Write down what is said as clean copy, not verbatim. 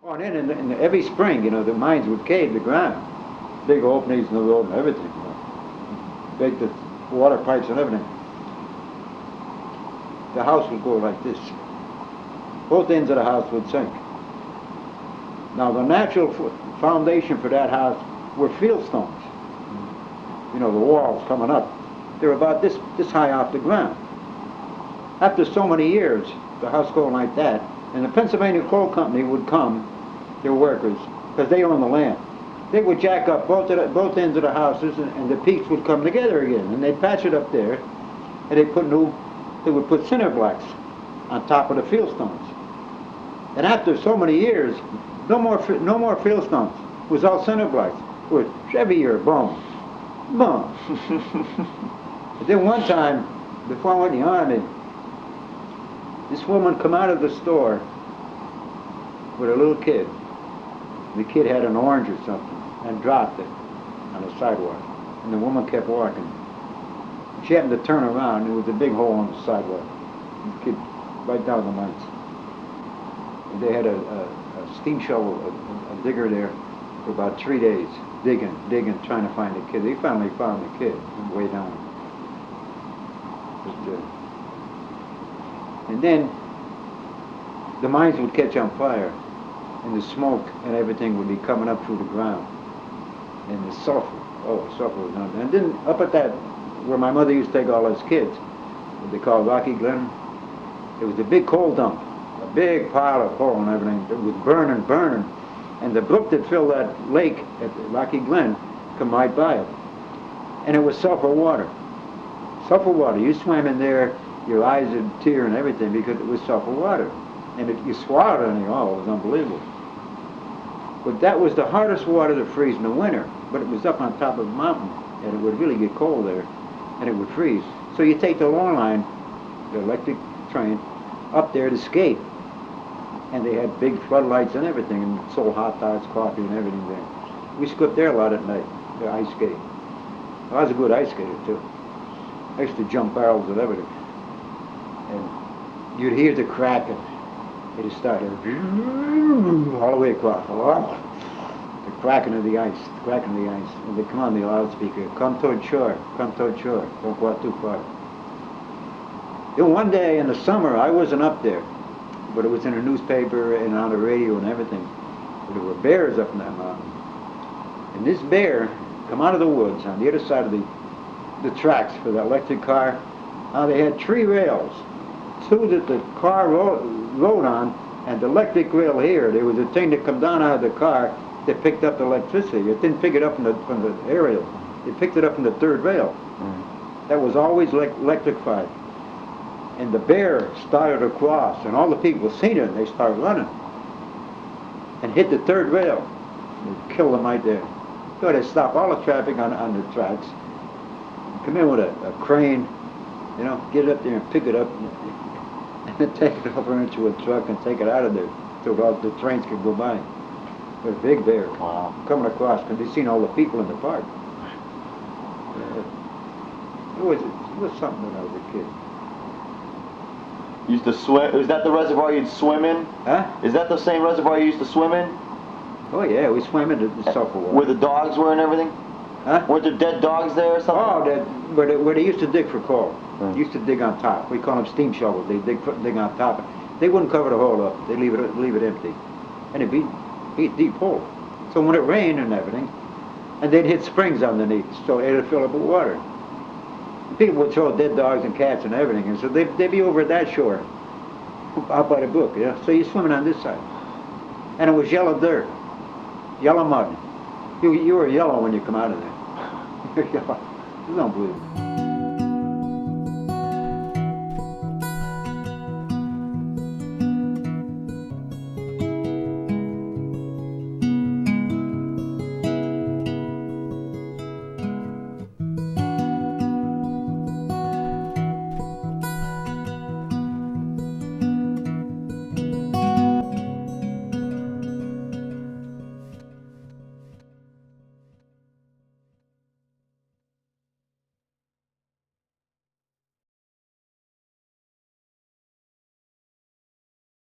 Oh, and then every spring, the mines would cave the ground. Big openings in the road and everything, Big the water pipes and everything. The house would go like this. Both ends of the house would sink. Now, the natural foundation for that house were fieldstones. The walls coming up. They're about this high off the ground. After so many years, the house going like that, and the Pennsylvania Coal Company would come, their workers, because they own the land. They would jack up both ends of the houses, and the peaks would come together again, and they'd patch it up there, and they would put cinder blocks on top of the fieldstones. And after so many years, no more fieldstones. It was all cinder blocks. It was every year, boom, boom. But then one time, before I went in the Army, this woman come out of the store with a little kid. The kid had an orange or something and dropped it on the sidewalk. And the woman kept walking. She happened to turn around, and there was a big hole on the sidewalk. The kid right down the lights. And they had a steam shovel, a digger there for about 3 days, digging, trying to find the kid. They finally found the kid way down. And then the mines would catch on fire, and the smoke and everything would be coming up through the ground. And the sulfur, sulfur was on there. And then up at that, where my mother used to take all those kids, what they call Rocky Glen, there was a big coal dump, a big pile of coal and everything. It was burning, and the brook that filled that lake at Rocky Glen come right by it. And it was sulfur water. Sulfur water, you swam in there, your eyes would tear and everything because it was sulfur water. And if you swallowed it, it was unbelievable. But that was the hardest water to freeze in the winter. But it was up on top of a mountain, and it would really get cold there, and it would freeze. So you take the long line, the electric train, up there to skate. And they had big floodlights and everything, and sold hot dogs, coffee, and everything there. We used to go up there a lot at night, the ice skate. I was a good ice skater, too. I used to jump barrels and everything. And you'd hear the crack, and it just started all the way across. The cracking of the ice, And they come on the loudspeaker, come toward shore, don't go out too far. One day in the summer, I wasn't up there, but it was in a newspaper and on the radio and everything. There were bears up in that mountain. And this bear come out of the woods on the other side of the tracks for the electric car. Now they had 3 rails, 2 that the car rode on, and the electric rail here. There was a thing that come down out of the car that picked up the electricity. It didn't pick it up from the aerial. It picked it up from the 3rd rail. That was always electrified. And the bear started across, and all the people seen it, and they started running. And hit the 3rd rail. They killed them right there. So they stopped all the traffic on the tracks. Come in with a crane, get it up there and pick it up, and then take it over into a truck and take it out of there so the trains could go by. It was a big bear coming across, because they seen all the people in the park. It was something when I was a kid. You used to swim? Is that the reservoir you'd swim in? Huh? Is that the same reservoir you used to swim in? Oh yeah, we swam in the sulfur water. Where the dogs were and everything? Huh? Weren't there dead dogs there or something? Oh, where they used to dig for coal. They used to dig on top. We call them steam shovels. They dig on top. They wouldn't cover the hole up. They leave it empty, and it'd be a deep hole. So when it rained and everything, and they'd hit springs underneath, so it'd fill up with water. People would throw dead dogs and cats and everything, and so they'd be over at that shore, out by the brook. So you're swimming on this side, and it was yellow dirt, yellow mud. You were yellow when you come out of there. You're yellow. It's unbelievable.